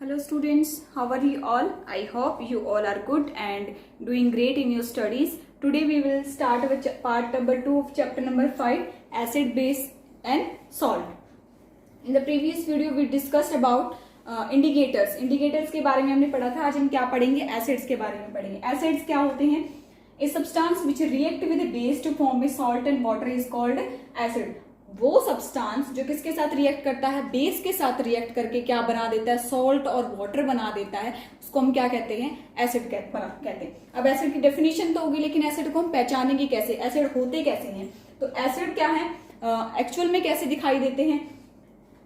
Hello students, how are you all? I hope you all are good and doing great in your studies. Today we will start with part number 2 of chapter number 5, acid, base and salt. In the previous video we discussed about indicators. Indicators के बारे में हमने पढ़ा था. आज हम क्या पढ़ेंगे? Acids के बारे में पढ़ेंगे. Acids क्या होते हैं? A substance which react with a base to form a salt and water is called acid. वो सब्सटेंस जो किसके साथ रिएक्ट करता है? बेस के साथ रिएक्ट करके क्या बना देता है? सॉल्ट और वाटर बना देता है. उसको हम क्या कहते हैं? एसिड कहते हैं. अब एसिड की डेफिनेशन तो होगी, लेकिन एसिड को हम पहचानेंगे कैसे? एसिड होते कैसे हैं? तो एसिड क्या है, एक्चुअल में कैसे दिखाई देते हैं?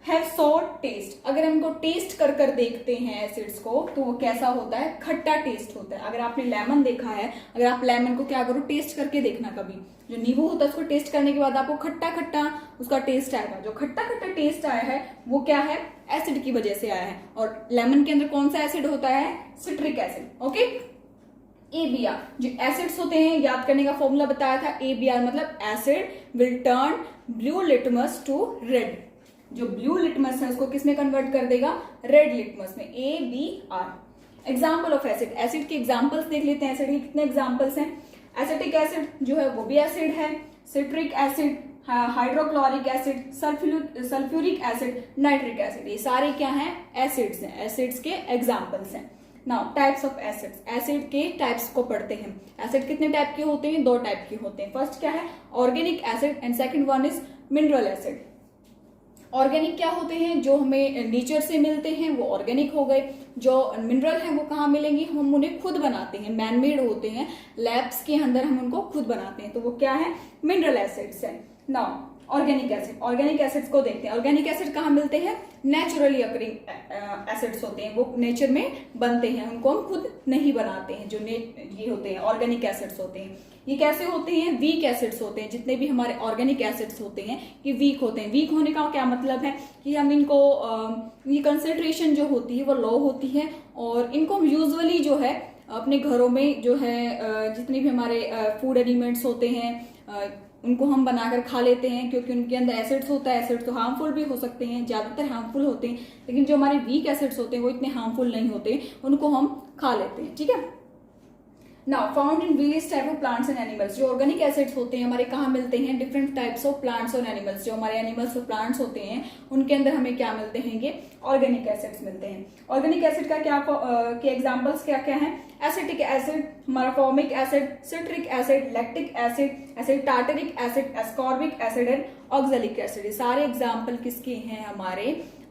Have sour taste. अगर हम इनको टेस्ट कर कर देखते हैं एसिड्स को, तो वो कैसा होता है? खट्टा टेस्ट होता है. अगर आपने लेमन देखा है, अगर आप लेमन को क्या करो, टेस्ट करके देखना. कभी जो नींबू होता है उसको टेस्ट करने के बाद आपको खट्टा खट्टा उसका टेस्ट आएगा. जो खट्टा खट्टा टेस्ट आया है वो क्या है? एसिड की वजह से आया है. और लेमन के अंदर कौन सा एसिड होता है? Citric acid. ओके. ABR जो एसिड्स होते हैं, याद करने का फॉर्मूला बताया था. ABR मतलब acid will turn blue litmus to red. जो ब्लू लिटमस है उसको किस में कन्वर्ट कर देगा? रेड लिटमस में. ABR. Example of acid. Acid के एग्जाम्पल्स देख लेते हैं. एसिड के कितने एग्जाम्पल्स हैं? एसिटिक एसिड जो है वो भी एसिड है. Citric acid, hydrochloric acid, sulphuric acid, nitric acid, ये सारे क्या हैं? एसिड्स हैं. एसिड्स के एग्जाम्पल्स हैं. Now types of acids. Acid के टाइप्स को पढ़ते हैं. एसिड कितने टाइप के होते हैं? 2 टाइप के होते हैं. फर्स्ट क्या है? Organic acid and second one is mineral acid. Organic क्या होते हैं? जो हमें नेचर से मिलते हैं वो ऑर्गेनिक हो गए. जो मिनरल है वो कहाँ मिलेंगे? हम उन्हें खुद बनाते हैं, मैनमेड होते हैं, लैब्स के अंदर हम उनको खुद बनाते हैं, तो वो क्या है? मिनरल एसिड्स है. Now organic acid. Organic acids को देखते हैं. ऑर्गेनिक एसिड कहाँ मिलते हैं? नेचुरली अकरिंग एसिड्स होते हैं, वो नेचर में बनते हैं, उनको हम खुद नहीं बनाते हैं. जो ये होते हैं ऑर्गेनिक एसिड्स होते हैं. ये कैसे होते हैं? वीक एसिड्स होते हैं. जितने भी हमारे ऑर्गेनिक एसिड्स होते हैं ये वीक होते हैं. वीक होने का क्या मतलब है? कि हम इनको ये कंसेंट्रेशन जो होती है वो लो होती है, और इनको हम यूजुअली जो है अपने घरों में जो है जितने भी हमारे फूड एलिमेंट्स होते हैं उनको हम बनाकर खा लेते हैं, क्योंकि उनके अंदर एसिड्स होता है. एसिड्स तो हार्मफुल भी हो सकते हैं, ज्यादातर हार्मफुल होते हैं, लेकिन जो हमारे वीक एसिड्स होते हैं वो इतने हार्मफुल नहीं होते, उनको हम खा लेते हैं. ठीक है. Now found in various type of plants and animals. जो ऑर्गेनिक एसिड्स होते हैं हमारे कहाँ मिलते हैं? डिफरेंट टाइप्स ऑफ प्लांट्स और एनिमल्स. जो हमारे एनिमल्स और प्लांट्स होते हैं उनके अंदर हमें क्या मिलते हैं? ये ऑर्गेनिक एसिड्स मिलते हैं. ऑर्गेनिक एसिड का क्या के एग्जांपल्स क्या क्या हैं? एसिटिक एसिड, हमारा formic acid, citric acid, lactic acid, acid tartaric acid, ascorbic acid and oxalic acid. ये सारे एग्जाम्पल किसके हैं?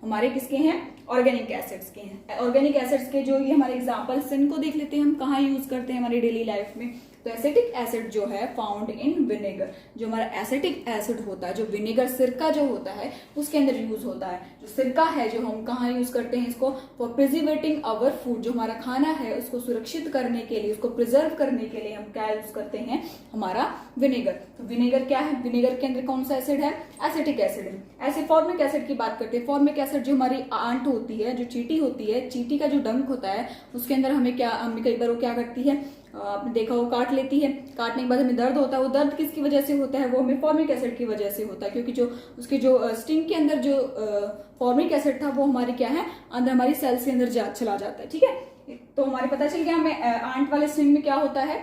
हमारे किसके हैं? ऑर्गेनिक एसिड्स के हैं. ऑर्गेनिक एसिड्स के जो ये हमारे एग्जांपल्स इनको देख लेते हैं हम कहाँ यूज करते हैं हमारी डेली लाइफ में. तो एसिटिक एसिड जो है फाउंड इन विनेगर. जो हमारा एसिटिक एसिड होता है, जो विनेगर सिरका जो होता है उसके अंदर यूज होता है. जो सिरका है जो हम कहाँ यूज करते हैं इसको? For प्रिजर्वेटिंग our food. जो हमारा खाना है उसको सुरक्षित करने के लिए, उसको प्रिजर्व करने के लिए हम क्या यूज करते हैं? हमारा विनेगर. तो विनेगर क्या है? विनेगर के अंदर कौन सा एसिड है? एसिटिक एसिड है. ऐसे फॉर्मिक एसिड की बात करते हैं. फॉर्मिक एसिड जो हमारी आंट होती है, जो चींटी होती है, चींटी का जो डंक होता है उसके अंदर हमें कई बार वो क्या करती है, आपने देखा वो काट लेती है. काटने के बाद हमें दर्द होता है. वो दर्द किसकी वजह से होता है? वो हमें फॉर्मिक एसिड की वजह से होता है, क्योंकि जो उसके जो स्टिंग के अंदर जो फॉर्मिक एसिड था वो हमारी क्या है? अंदर हमारी सेल्स के अंदर चला जाता है. ठीक है. तो हमारे पता चल गया हमें आंट वाले स्टिंग में क्या होता है?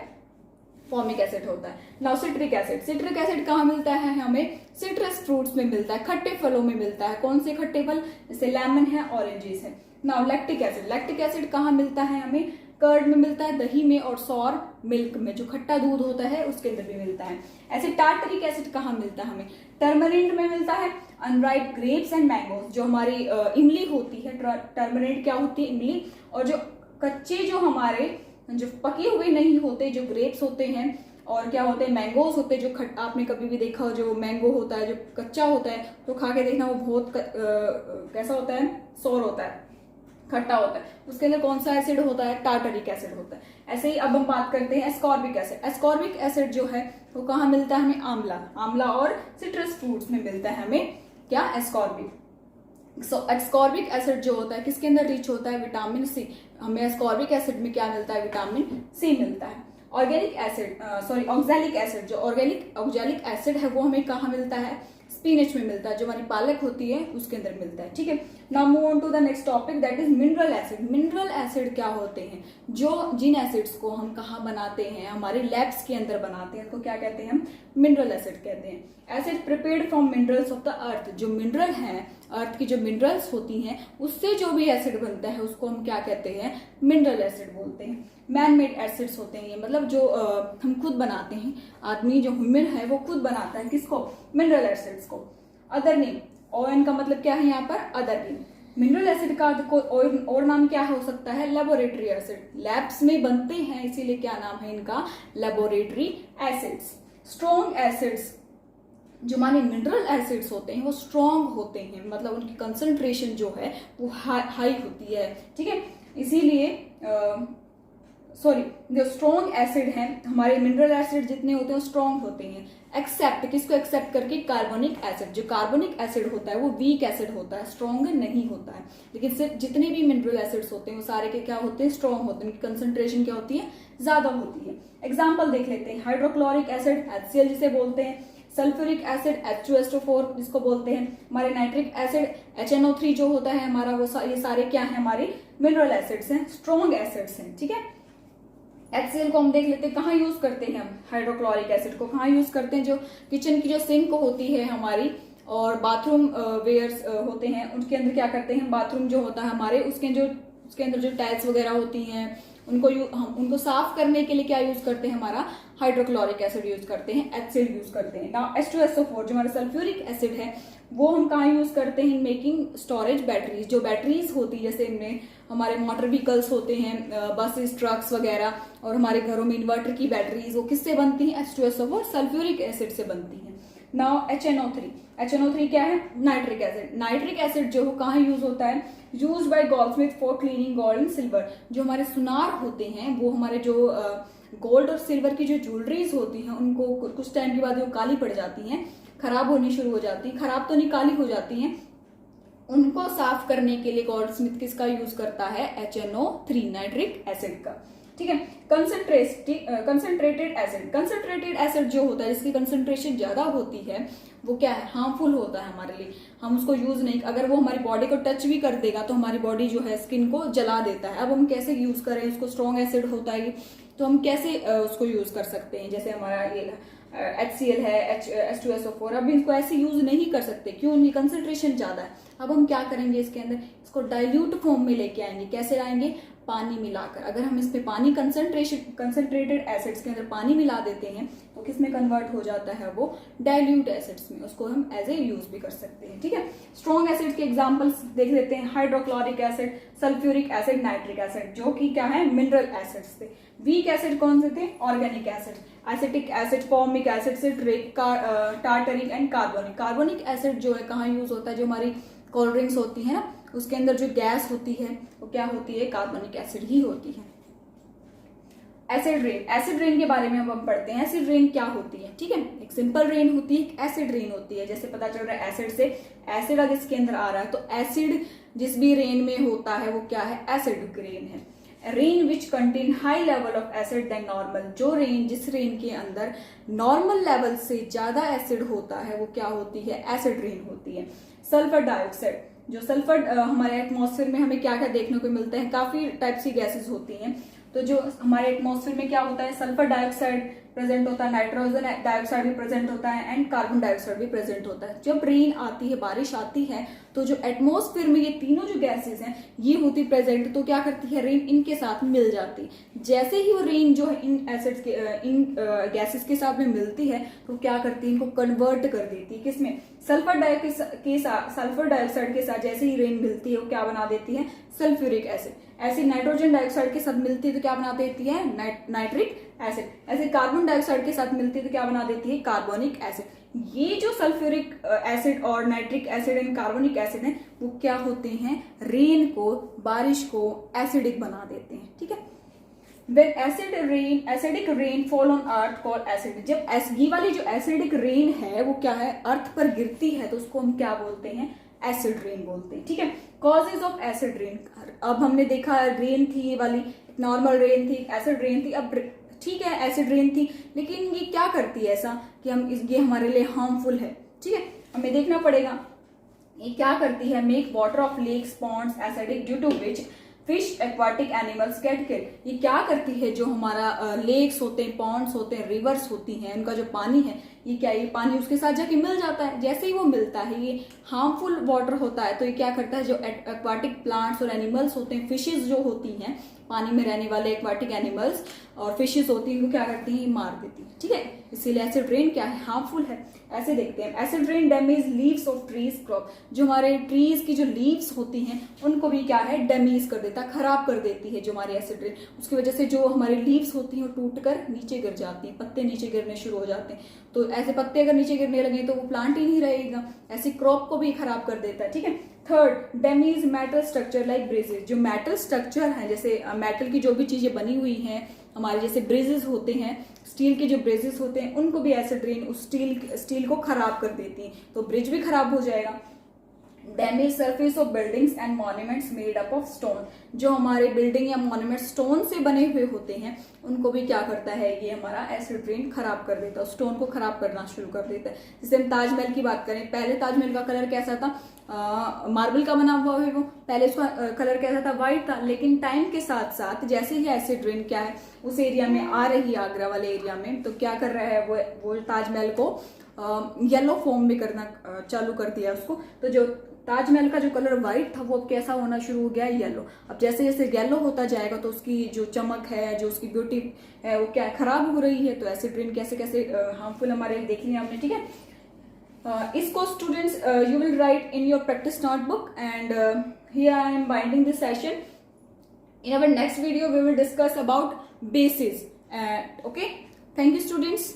फॉर्मिक एसिड होता है. Now citric acid. Citric acid कहाँ मिलता है? हमें सिट्रस फ्रूट्स में मिलता है, खट्टे फलों में मिलता है. कौन से खट्टे फल? जैसे लेमन है, ऑरेंजेस है. Now lactic acid. Lactic acid कहाँ मिलता है? हमें कर्ड में मिलता है, दही में और सॉर मिल्क में, जो खट्टा दूध होता है उसके अंदर भी मिलता है. ऐसे टार्टरिक एसिड कहाँ मिलता है? हमें टर्मरिंड में मिलता है. Unripe grapes and mangoes. जो हमारी इमली होती है, टर्मरिंड क्या होती है? इमली. और जो कच्चे जो हमारे जो पके हुए नहीं होते जो ग्रेप्स होते हैं, और क्या होते हैं? मैंगोज होते हैं. जो आपने कभी भी देखा हो जो मैंगो होता है जो कच्चा होता है तो खा के देखना, वो बहुत कैसा होता है? सोर होता है, खट्टा होता है. उसके अंदर कौन सा एसिड होता है? टार्टरिक एसिड होता है. ऐसे ही अब हम बात करते हैं एस्कॉर्बिक एसिड. एस्कॉर्बिक एसिड जो है वो कहाँ मिलता है? हमें आंवला और सिट्रस फ्रूट्स में मिलता है. हमें क्या? एस्कॉर्बिक. एस्कॉर्बिक एसिड जो होता है किसके अंदर रिच होता है? Vitamin C. हमें एस्कॉर्बिक एसिड में क्या मिलता है? विटामिन सी मिलता है. Organic acid oxalic acid. जो ऑक्सैलिक एसिड है वो हमें कहाँ मिलता है? स्पिनच में मिलता है, जो हमारी पालक होती है उसके अंदर मिलता है। ठीक है, now move on to the next topic, that is mineral acid. Mineral acid क्या होते हैं? जो जिन एसिड्स को हम कहाँ बनाते हैं, हमारे लैब्स के अंदर बनाते हैं, उसको क्या कहते हैं? हम मिनरल एसिड कहते हैं। Acid prepared from minerals of the earth. जो मिनरल है, अर्थ की जो मिनरल्स होती हैं उससे जो भी एसिड बनता है उसको हम क्या कहते हैं? मिनरल एसिड बोलते हैं। मैन मेड एसिड्स होते हैं ये, मतलब जो हम खुद बनाते हैं, आदमी जो ह्यूमन है वो खुद बनाता है, किसको? मिनरल एसिड्स को। अदर नेम, ON का मतलब क्या है यहाँ पर? Other name. मिनरल एसिड का और नाम क्या हो सकता है? Laboratory acid. लैब्स में बनते हैं इसीलिए क्या नाम है इनका? Laboratory acids. स्ट्रॉन्ग एसिड्स, जो हमारे मिनरल एसिड्स होते हैं वो स्ट्रॉन्ग होते हैं, मतलब उनकी कंसंट्रेशन जो है वो हाई होती है। ठीक है, इसीलिए जो स्ट्रॉन्ग एसिड हैं, हमारे मिनरल एसिड जितने होते हैं वो स्ट्रॉन्ग होते हैं। एक्सेप्ट, किसको एक्सेप्ट करके? Carbonic acid. जो कार्बोनिक एसिड होता है वो वीक एसिड होता है, स्ट्रॉन्ग नहीं होता है। लेकिन सिर्फ जितने भी मिनरल एसिड्स होते हैं वो सारे के क्या होते हैं? स्ट्रॉन्ग होते हैं, उनकी कंसंट्रेशन क्या होती है? ज्यादा होती है। एग्जाम्पल देख लेते हैं। हाइड्रोक्लोरिक एसिड HCl जिसे बोलते हैं, सल्फ्यूरिक एसिड H2SO4 जिसको बोलते हैं, हमारे नाइट्रिक एसिड HNO3 जो होता है हमारा, वो ये सारे क्या है? हमारे मिनरल एसिड्स हैं, स्ट्रॉन्ग एसिड्स हैं। ठीक है, HCl को हम देख लेते हैं कहाँ यूज करते हैं हम? हाइड्रोक्लोरिक एसिड को कहाँ यूज करते हैं? जो किचन की जो सिंक होती है हमारी और बाथरूम वेयर्स होते हैं उनके अंदर क्या करते हैं? बाथरूम जो होता है हमारे उसके अंदर जो टाइल्स वगैरह होती हैं हम उनको साफ करने के लिए क्या यूज करते हैं? हमारा हाइड्रोक्लोरिक एसिड यूज करते हैं, HCl यूज करते हैं। नाउ H2SO4 जो हमारा सल्फ्यूरिक एसिड है वो हम कहाँ यूज करते हैं? Making storage batteries. जो बैटरीज होती है जैसे इनमें हमारे मोटर व्हीकल्स होते हैं, बसेस, ट्रक्स वगैरह, और हमारे घरों में इन्वर्टर की बैटरीज, वो किससे बनती हैं? H2SO4 सल्फ्यूरिक एसिड से बनती हैं। नाउ HNO3 क्या है? Nitric acid. नाइट्रिक एसिड जो कहाँ यूज होता है? Use by Goldsmith for cleaning gold and silver. जो हमारे सुनार होते हैं वो हमारे जो गोल्ड और सिल्वर की जो ज्वेलरीज होती हैं उनको कुछ टाइम के बाद वो काली पड़ जाती हैं, खराब होनी शुरू हो जाती है, खराब तो नहीं काली हो जाती हैं, उनको साफ करने के लिए गोल्डस्मिथ किसका यूज करता है? HNO3 नाइट्रिक एसिड का। ठीक है, कंसंट्रेटेड एसिड जो होता है जिसकी कंसंट्रेशन ज्यादा होती है वो क्या है? हार्मफुल होता है हमारे लिए, हम उसको यूज नहीं, अगर वो हमारी बॉडी को टच भी कर देगा तो हमारी बॉडी जो है स्किन को जला देता है। अब हम कैसे यूज करें उसको? स्ट्रॉन्ग एसिड होता है तो हम कैसे उसको यूज कर सकते हैं? जैसे हमारा ये HCl है, H2SO4, अब इसको ऐसे यूज नहीं कर सकते, क्यों? इनकी कंसंट्रेशन ज्यादा है। अब हम क्या करेंगे? इसके अंदर इसको डाइल्यूट फॉर्म में लेके आएंगे। कैसे लाएंगे? पानी मिलाकर। अगर हम इसमें पानी कंसंट्रेटेड एसिड्स के अंदर पानी मिला देते हैं तो किसमें कन्वर्ट हो जाता है? वो डाइल्यूट एसिड्स में। उसको हम एज ए यूज भी कर सकते हैं। ठीक है, स्ट्रॉन्ग एसिड के एग्जांपल्स देख लेते हैं। Hydrochloric acid, sulphuric acid, nitric acid, जो कि क्या है? मिनरल एसिड्स थे। वीक एसिड कौन से थे? Organic acid, acetic acid, formic acid, citric, tartaric and carbonic. Carbonic acid जो है कहाँ यूज होता है? जो हमारी कोल्ड ड्रिंक्स होती है ना उसके अंदर जो गैस होती है वो क्या होती है? कार्बोनिक एसिड ही होती है। एसिड रेन के बारे में हम पढ़ते हैं। एसिड रेन क्या होती है? ठीक है, एक सिंपल रेन होती है, एक एसिड रेन होती है। जैसे पता चल रहा है एसिड से एसिड अगर इसके अंदर आ रहा है तो एसिड जिस भी रेन में होता है वो क्या है? एसिडिक रेन है। Rain which contain high level of acid then normal. जिस रेन के अंदर नॉर्मल लेवल से ज्यादा एसिड होता है वो क्या होती है? एसिड रेन होती है। सल्फर डाइऑक्साइड, जो सल्फर हमारे एटमॉस्फेयर में हमें क्या क्या देखने को मिलता है? काफी टाइप की गैसेस होती हैं। तो जो हमारे एटमॉस्फेयर में क्या होता है? सल्फर डाइऑक्साइड प्रेजेंट होता है, नाइट्रोजन डाइऑक्साइड भी प्रेजेंट होता है एंड कार्बन डाइऑक्साइड भी प्रेजेंट होता है। जब रेन आती है, बारिश आती है, तो जो एटमॉस्फेयर में ये तीनों जो गैसेस हैं ये होती प्रेजेंट, तो क्या करती है? रेन इनके साथ मिल जाती। जैसे ही वो रेन जो है इन एसिड्स के गैसेस के साथ में मिलती है तो क्या करती है? इनको कन्वर्ट कर देती है किसमें? सल्फर डाइऑक्साइड के साथ जैसे ही रेन मिलती है वो क्या बना देती है? Sulphuric acid. ऐसे नाइट्रोजन डाइऑक्साइड के साथ मिलती है तो क्या बना देती है? Nitric acid. ऐसे कार्बन डाइऑक्साइड के साथ मिलती है तो क्या बना देती है? Carbonic acid. ये जो सल्फ्यूरिक एसिड और nitric acid and carbonic acid है वो क्या होते हैं? रेन को, बारिश को एसिडिक बना देते हैं। ठीक है, When acidic rain fall on earth called acid। जब ये वाली जो एसिडिक रेन है वो क्या है? अर्थ पर गिरती है तो उसको हम क्या बोलते हैं? एसिड रेन बोलते हैं। ठीक है, कॉजेज ऑफ एसिड रेन। अब हमने देखा रेन थी ये वाली, नॉर्मल रेन थी, एसिड रेन थी। अब ठीक है एसिड रेन थी, लेकिन ये क्या करती है ऐसा कि ये हमारे लिए हार्मफुल है। ठीक है, हमें देखना पड़ेगा ये क्या करती है। Make water of lakes ponds acidic due to which fish aquatic animals get killed. ये क्या करती है, जो हमारा लेक्स होते हैं, पॉन्ड्स होते हैं, रिवर्स होती हैं, उनका जो पानी है ये क्या, ये पानी उसके साथ जाके मिल जाता है। जैसे ही वो मिलता है ये हार्मफुल वाटर होता है, तो ये क्या करता है, जो एक्वाटिक प्लांट्स और एनिमल्स होते हैं, फिशेज जो होती हैं, पानी में रहने वाले एक्वाटिक एनिमल्स और फिशेज होती हैं, इनको क्या करती हैं, मार देती है। ठीक है, इसीलिए एसिड रेन क्या है, हार्मफुल है। ऐसे देखते हैं, acid rain damage leaves of trees crop. जो हमारे ट्रीज की जो लीव्स होती हैं उनको भी क्या है, डैमेज कर देता है, खराब कर देती है जो हमारी एसिड रेन। उसकी वजह से जो हमारी लीव्स होती हैं वो टूट कर नीचे गिर जाती हैं, पत्ते नीचे गिरने शुरू हो जाते हैं। तो ऐसे पत्ते अगर नीचे गिरने लगे तो वो प्लांट ही नहीं रहेगा, ऐसी क्रॉप को भी खराब कर देता है। ठीक है, third, damage metal structure like bridges. जो मेटल स्ट्रक्चर है, जैसे मेटल की जो भी चीजें बनी हुई हैं हमारे, जैसे ब्रिजेस होते हैं, स्टील के जो ब्रिजेस होते हैं, उनको भी एसिड रेन उस स्टील को खराब कर देती है, तो ब्रिज भी खराब हो जाएगा। Damage surface of buildings and monuments made up of stone. जो हमारे बिल्डिंग या मॉन्यूमेंट स्टोन से बने हुए होते हैं उनको भी क्या करता है, ये हमारा एसिड रेन खराब कर देता है, स्टोन को खराब करना शुरू कर देता है। जैसे हम ताजमहल की बात करें, पहले ताजमहल का कलर कैसा था, मार्बल का बना हुआ है वो, पहले उसका कलर कैसा था, व्हाइट था। लेकिन टाइम के साथ साथ जैसे ही एसिड रेन क्या है उस एरिया में आ रही है, आगरा वाले एरिया में, तो क्या कर रहा है वो ताजमहल को येलो फॉर्म में करना चालू कर दिया उसको। तो जो ताजमहल का जो कलर व्हाइट था वो अब कैसा होना शुरू हो गया, येलो। अब जैसे जैसे येलो होता जाएगा तो उसकी जो चमक है, जो उसकी ब्यूटी है, वो क्या खराब हो रही है। तो एसिड रेन कैसे कैसे हार्मफुल हमारे देख लिया हमने। ठीक है, इसको students you will write in your practice notebook and here I am binding this session. In our next video we will discuss about bases. Okay, thank you students.